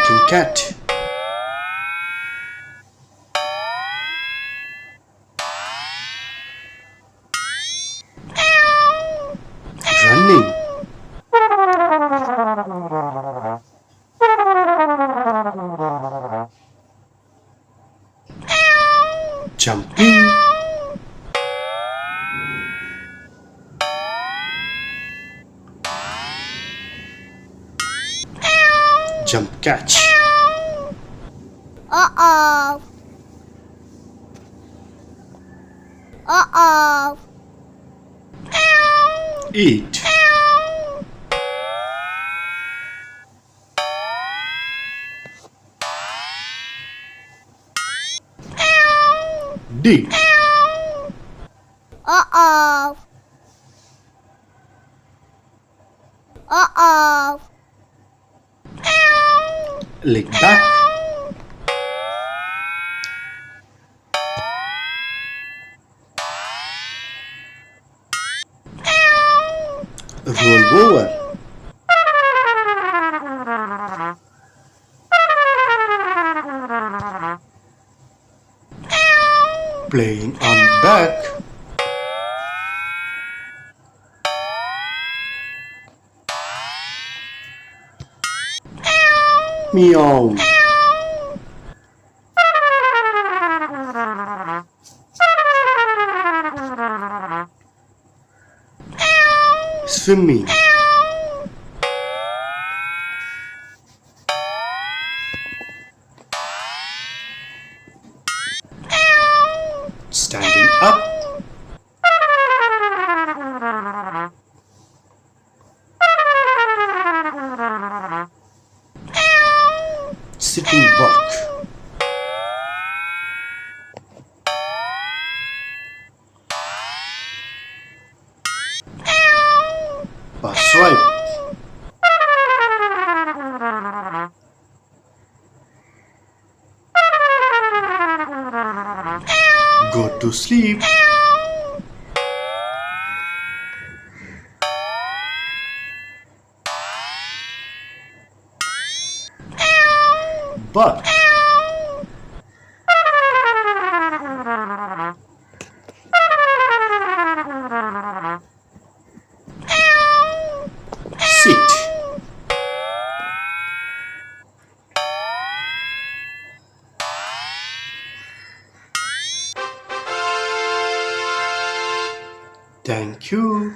Barking cat. Running. Jumping. Jump catch. Uh-oh. Uh-oh. Eat. Dig. Uh-oh. Uh-oh. Lick back. Roll over. Playing on back. Meow. Swimming. Standing up. Sitting buck. Pass right. Go to sleep. Buck. Sit. Thank you.